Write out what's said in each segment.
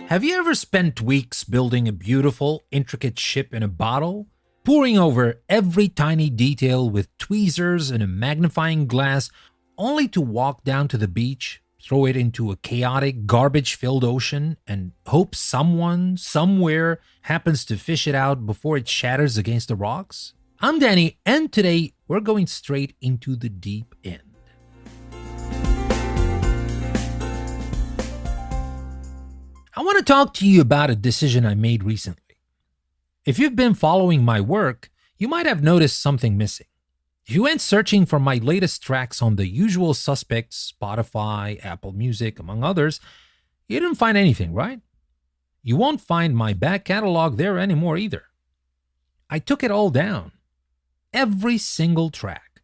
Have you ever spent weeks building a beautiful, intricate ship in a bottle? Poring over every tiny detail with tweezers and a magnifying glass, only to walk down to the beach, throw it into a chaotic, garbage-filled ocean, and hope someone, somewhere, happens to fish it out before it shatters against the rocks? I'm Danny, and today we're going straight into the deep end. I want to talk to you about a decision I made recently. If you've been following my work, you might have noticed something missing. If you went searching for my latest tracks on the usual suspects, Spotify, Apple Music, among others, you didn't find anything, right? You won't find my back catalog there anymore either. I took it all down. Every single track.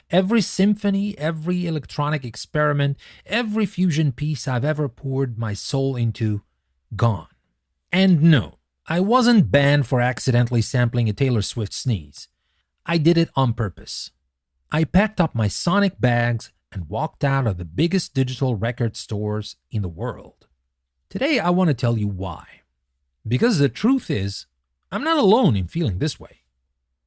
Every symphony, every electronic experiment, every fusion piece I've ever poured my soul into, gone. And no, I wasn't banned for accidentally sampling a Taylor Swift sneeze. I did it on purpose. I packed up my sonic bags and walked out of the biggest digital record stores in the world. Today I want to tell you why. Because the truth is, I'm not alone in feeling this way.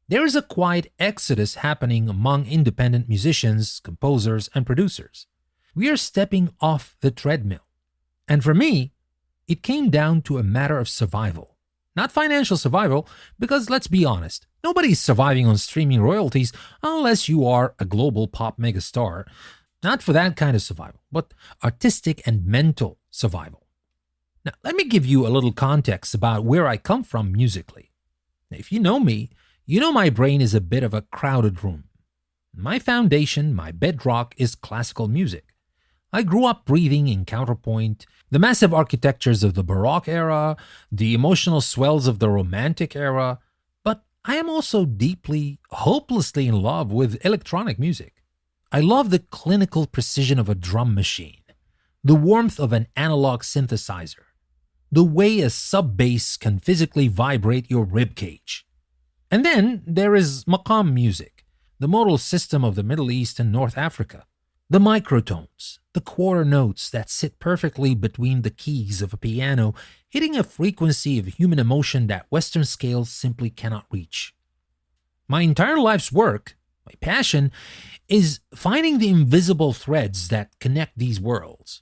There is a quiet exodus happening among independent musicians, composers, and producers. We are stepping off the treadmill. And for me, it came down to a matter of survival. Not financial survival, because let's be honest, nobody's surviving on streaming royalties unless you are a global pop megastar. Not for that kind of survival, but artistic and mental survival. Now, let me give you a little context about where I come from musically. If you know me, you know my brain is a bit of a crowded room. My foundation, my bedrock, is classical music. I grew up breathing in counterpoint, the massive architectures of the Baroque era, the emotional swells of the Romantic era, but I am also deeply, hopelessly in love with electronic music. I love the clinical precision of a drum machine, the warmth of an analog synthesizer, the way a sub-bass can physically vibrate your ribcage. And then there is maqam music, the modal system of the Middle East and North Africa. The microtones, the quarter notes that sit perfectly between the keys of a piano, hitting a frequency of human emotion that Western scales simply cannot reach. My entire life's work, my passion, is finding the invisible threads that connect these worlds.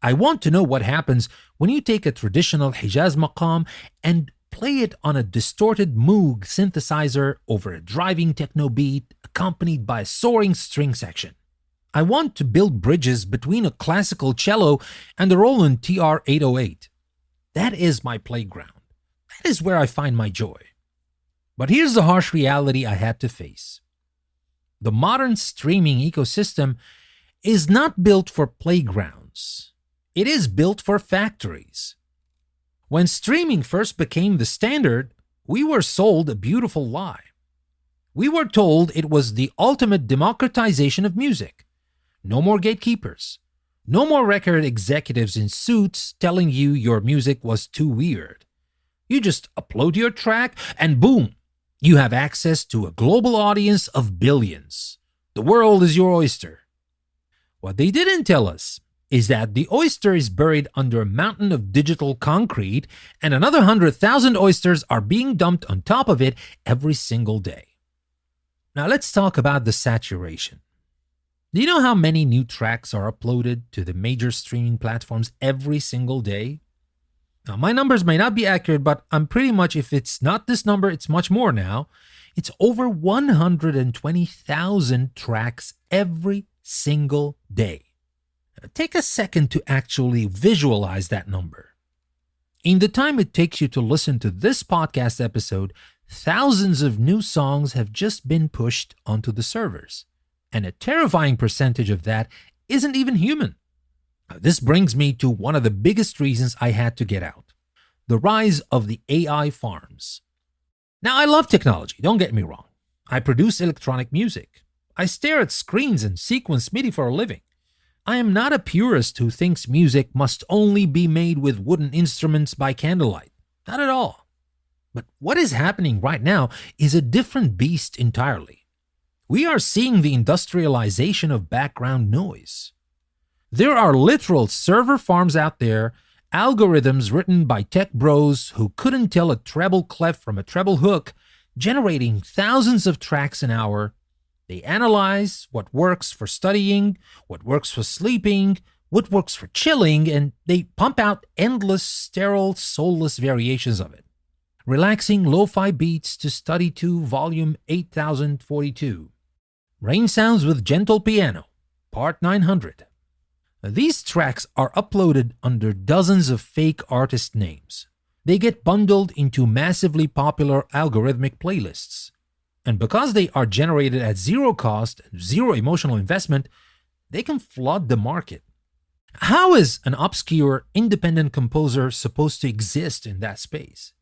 I want to know what happens when you take a traditional Hijaz maqam and play it on a distorted Moog synthesizer over a driving techno beat accompanied by a soaring string section. I want to build bridges between a classical cello and the Roland TR-808. That is my playground. That is where I find my joy. But here's the harsh reality I had to face. The modern streaming ecosystem is not built for playgrounds. It is built for factories. When streaming first became the standard, we were sold a beautiful lie. We were told it was the ultimate democratization of music. No more gatekeepers. No more record executives in suits telling you your music was too weird. You just upload your track and boom, you have access to a global audience of billions. The world is your oyster. What they didn't tell us is that the oyster is buried under a mountain of digital concrete and another 100,000 oysters are being dumped on top of it every single day. Now let's talk about the saturation. Do you know how many new tracks are uploaded to the major streaming platforms every single day? Now my numbers may not be accurate, but I'm pretty much, if it's not this number, it's much more now. It's over 120,000 tracks every single day. Take a second to actually visualize that number. In the time it takes you to listen to this podcast episode, thousands of new songs have just been pushed onto the servers. And a terrifying percentage of that isn't even human. This brings me to one of the biggest reasons I had to get out. The rise of the AI farms. Now, I love technology, don't get me wrong. I produce electronic music. I stare at screens and sequence MIDI for a living. I am not a purist who thinks music must only be made with wooden instruments by candlelight. Not at all. But what is happening right now is a different beast entirely. We are seeing the industrialization of background noise. There are literal server farms out there, algorithms written by tech bros who couldn't tell a treble clef from a treble hook, generating thousands of tracks an hour. They analyze what works for studying, what works for sleeping, what works for chilling, and they pump out endless, sterile, soulless variations of it. Relaxing lo-fi beats to study to volume 8042. Rain sounds with gentle piano, part 900. These tracks are uploaded under dozens of fake artist names. They get bundled into massively popular algorithmic playlists. And because they are generated at zero cost and zero emotional investment, they can flood the market. How is an obscure, independent composer supposed to exist in that space?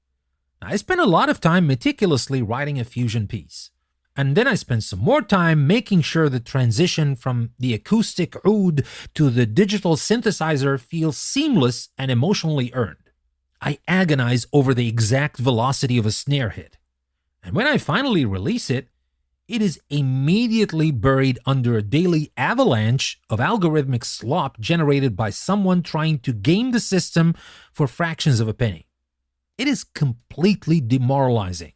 I spent a lot of time meticulously writing a fusion piece. And then I spent some more time making sure the transition from the acoustic oud to the digital synthesizer feels seamless and emotionally earned. I agonize over the exact velocity of a snare hit. And when I finally release it, it is immediately buried under a daily avalanche of algorithmic slop generated by someone trying to game the system for fractions of a penny. It is completely demoralizing.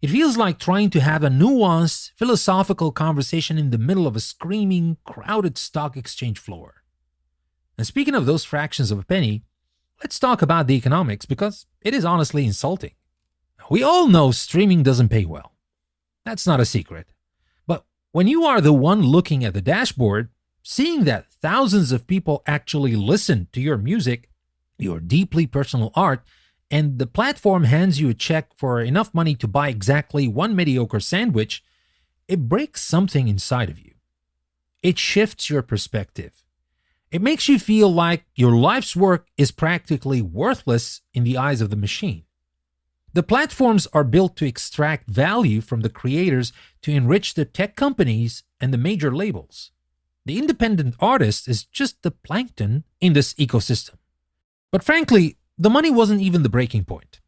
It feels like trying to have a nuanced, philosophical conversation in the middle of a screaming, crowded stock exchange floor. And speaking of those fractions of a penny, let's talk about the economics because it is honestly insulting. We all know streaming doesn't pay well. That's not a secret. But when you are the one looking at the dashboard, seeing that thousands of people actually listen to your music, your deeply personal art, and the platform hands you a check for enough money to buy exactly one mediocre sandwich, it breaks something inside of you. It shifts your perspective. It makes you feel like your life's work is practically worthless in the eyes of the machine. The platforms are built to extract value from the creators to enrich the tech companies and the major labels. The independent artist is just the plankton in this ecosystem. But frankly, the money wasn't even the breaking point.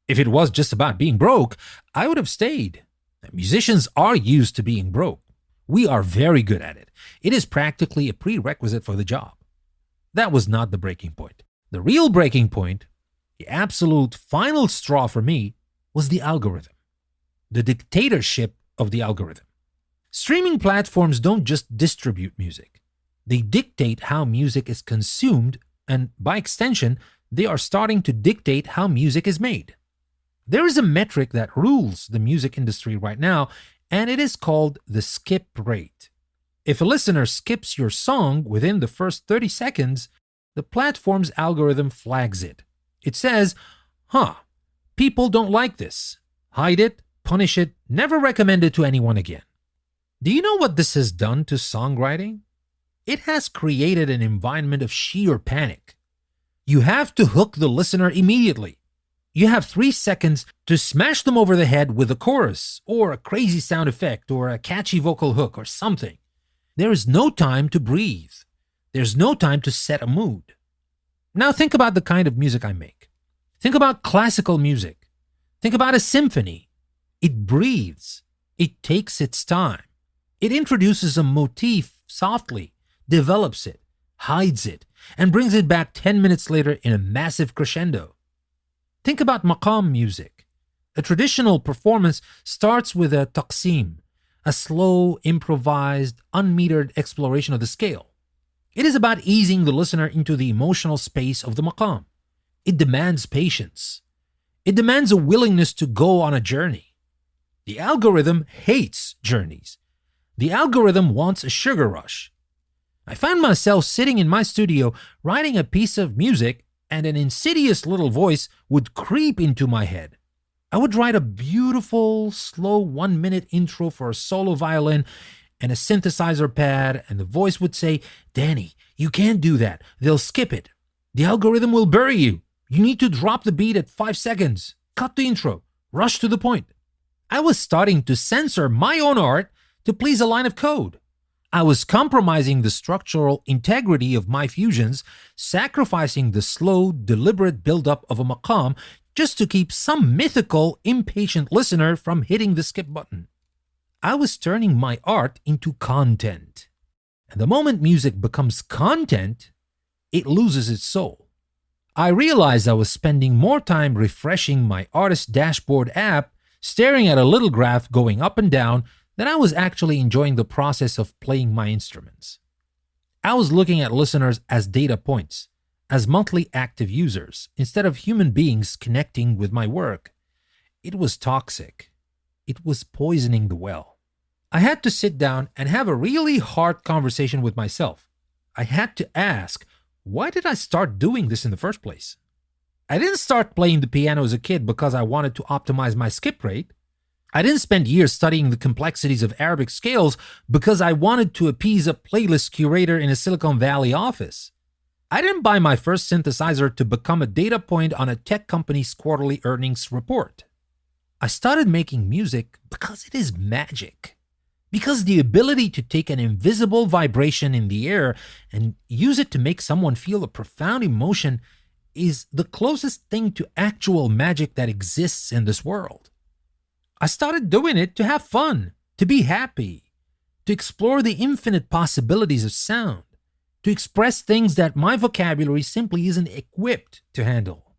If it was just about being broke, I would have stayed. Musicians are used to being broke. We are very good at it. It is practically a prerequisite for the job. That was not the breaking point. The real breaking point, the absolute final straw for me, was the algorithm. The dictatorship of the algorithm. Streaming platforms don't just distribute music. They dictate how music is consumed, and by extension, they are starting to dictate how music is made. There is a metric that rules the music industry right now, and it is called the skip rate. If a listener skips your song within the first 30 seconds, the platform's algorithm flags it. It says, people don't like this. Hide it, punish it, never recommend it to anyone again. Do you know what this has done to songwriting? It has created an environment of sheer panic. You have to hook the listener immediately. You have 3 seconds to smash them over the head with a chorus, or a crazy sound effect, or a catchy vocal hook, or something. There is no time to breathe. There's no time to set a mood. Now think about the kind of music I make. Think about classical music. Think about a symphony. It breathes. It takes its time. It introduces a motif softly, develops it, hides it, and brings it back 10 minutes later in a massive crescendo. Think about maqam music. A traditional performance starts with a taqsim, a slow, improvised, unmetered exploration of the scale. It is about easing the listener into the emotional space of the maqam. It demands patience. It demands a willingness to go on a journey. The algorithm hates journeys. The algorithm wants a sugar rush. I found myself sitting in my studio writing a piece of music, and an insidious little voice would creep into my head. I would write a beautiful, slow 1-minute intro for a solo violin and a synthesizer pad, and the voice would say, "Danny, you can't do that. They'll skip it. The algorithm will bury you. You need to drop the beat at 5 seconds. Cut the intro. Rush to the point." I was starting to censor my own art to please a line of code. I was compromising the structural integrity of my fusions, sacrificing the slow, deliberate buildup of a maqam just to keep some mythical, impatient listener from hitting the skip button. I was turning my art into content. And the moment music becomes content, it loses its soul. I realized I was spending more time refreshing my artist dashboard app, staring at a little graph going up and down, than I was actually enjoying the process of playing my instruments. I was looking at listeners as data points, as monthly active users, instead of human beings connecting with my work. It was toxic. It was poisoning the well. I had to sit down and have a really hard conversation with myself. I had to ask, why did I start doing this in the first place? I didn't start playing the piano as a kid because I wanted to optimize my skip rate. I didn't spend years studying the complexities of Arabic scales because I wanted to appease a playlist curator in a Silicon Valley office. I didn't buy my first synthesizer to become a data point on a tech company's quarterly earnings report. I started making music because it is magic. Because the ability to take an invisible vibration in the air and use it to make someone feel a profound emotion is the closest thing to actual magic that exists in this world. I started doing it to have fun, to be happy, to explore the infinite possibilities of sound, to express things that my vocabulary simply isn't equipped to handle.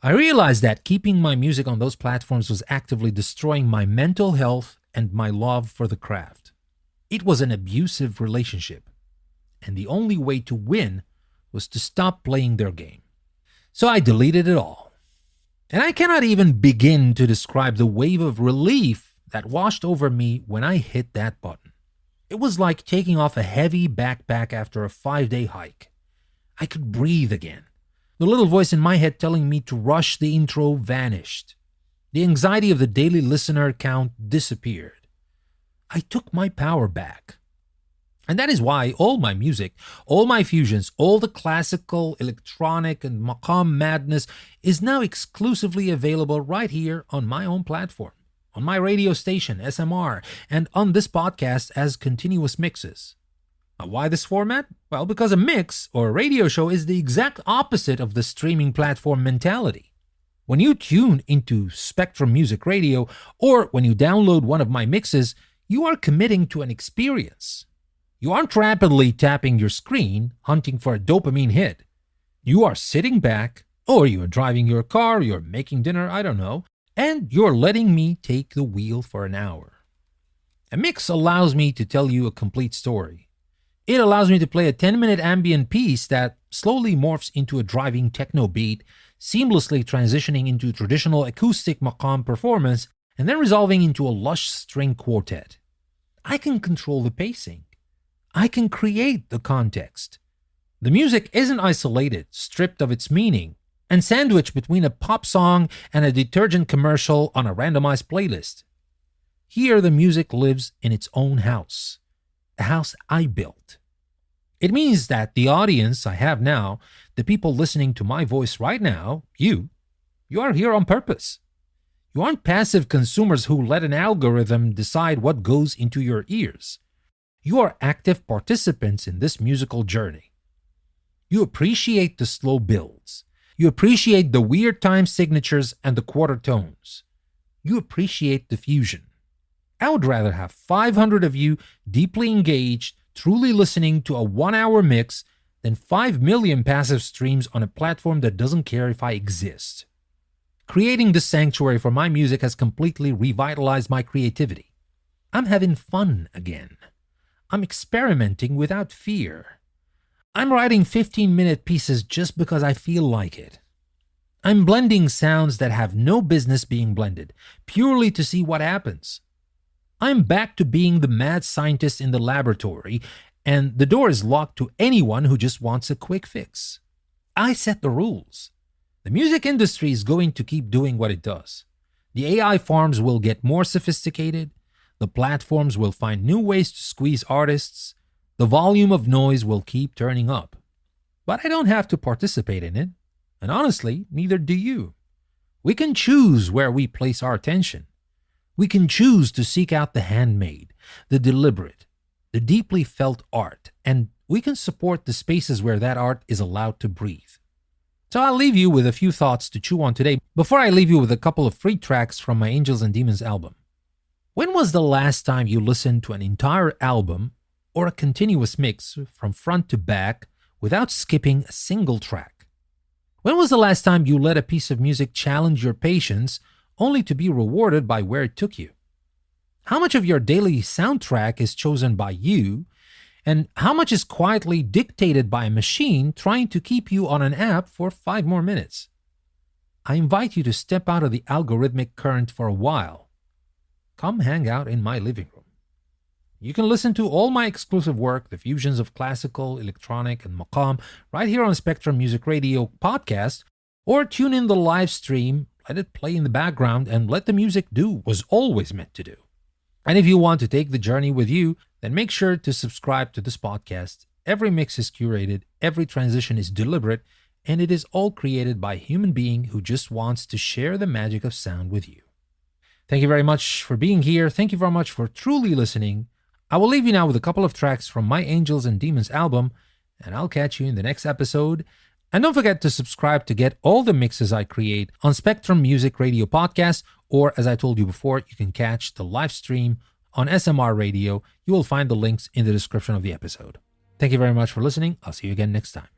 I realized that keeping my music on those platforms was actively destroying my mental health and my love for the craft. It was an abusive relationship, and the only way to win was to stop playing their game. So I deleted it all. And I cannot even begin to describe the wave of relief that washed over me when I hit that button. It was like taking off a heavy backpack after a 5-day hike. I could breathe again. The little voice in my head telling me to rush the intro vanished. The anxiety of the daily listener count disappeared. I took my power back. And that is why all my music, all my fusions, all the classical, electronic, and maqam madness is now exclusively available right here on my own platform, on my radio station, SMR, and on this podcast as continuous mixes. Now, why this format? Well, because a mix or a radio show is the exact opposite of the streaming platform mentality. When you tune into Spectrum Music Radio or when you download one of my mixes, you are committing to an experience. You aren't rapidly tapping your screen, hunting for a dopamine hit. You are sitting back, or you're driving your car, you're making dinner, I don't know, and you're letting me take the wheel for an hour. A mix allows me to tell you a complete story. It allows me to play a 10-minute ambient piece that slowly morphs into a driving techno beat, seamlessly transitioning into traditional acoustic maqam performance, and then resolving into a lush string quartet. I can control the pacing. I can create the context. The music isn't isolated, stripped of its meaning, and sandwiched between a pop song and a detergent commercial on a randomized playlist. Here, the music lives in its own house, a house I built. It means that the audience I have now, the people listening to my voice right now, you are here on purpose. You aren't passive consumers who let an algorithm decide what goes into your ears. You are active participants in this musical journey. You appreciate the slow builds. You appreciate the weird time signatures and the quarter tones. You appreciate the fusion. I would rather have 500 of you deeply engaged, truly listening to a 1-hour mix than 5 million passive streams on a platform that doesn't care if I exist. Creating this sanctuary for my music has completely revitalized my creativity. I'm having fun again. I'm experimenting without fear. I'm writing 15-minute pieces just because I feel like it. I'm blending sounds that have no business being blended, purely to see what happens. I'm back to being the mad scientist in the laboratory, and the door is locked to anyone who just wants a quick fix. I set the rules. The music industry is going to keep doing what it does. The AI farms will get more sophisticated. The platforms will find new ways to squeeze artists. The volume of noise will keep turning up. But I don't have to participate in it. And honestly, neither do you. We can choose where we place our attention. We can choose to seek out the handmade, the deliberate, the deeply felt art, and we can support the spaces where that art is allowed to breathe. So I'll leave you with a few thoughts to chew on today before I leave you with a couple of free tracks from my Angels and Demons album. When was the last time you listened to an entire album or a continuous mix from front to back without skipping a single track? When was the last time you let a piece of music challenge your patience only to be rewarded by where it took you? How much of your daily soundtrack is chosen by you, and how much is quietly dictated by a machine trying to keep you on an app for 5 more minutes? I invite you to step out of the algorithmic current for a while. Come hang out in my living room. You can listen to all my exclusive work, the fusions of classical, electronic, and maqam, right here on Spectrum Music Radio podcast, or tune in the live stream, let it play in the background, and let the music do what was always meant to do. And if you want to take the journey with you, then make sure to subscribe to this podcast. Every mix is curated, every transition is deliberate, and it is all created by a human being who just wants to share the magic of sound with you. Thank you very much for being here. Thank you very much for truly listening. I will leave you now with a couple of tracks from my Angels and Demons album, and I'll catch you in the next episode. And don't forget to subscribe to get all the mixes I create on Spectrum Music Radio Podcast, or as I told you before, you can catch the live stream on SMR Radio. You will find the links in the description of the episode. Thank you very much for listening. I'll see you again next time.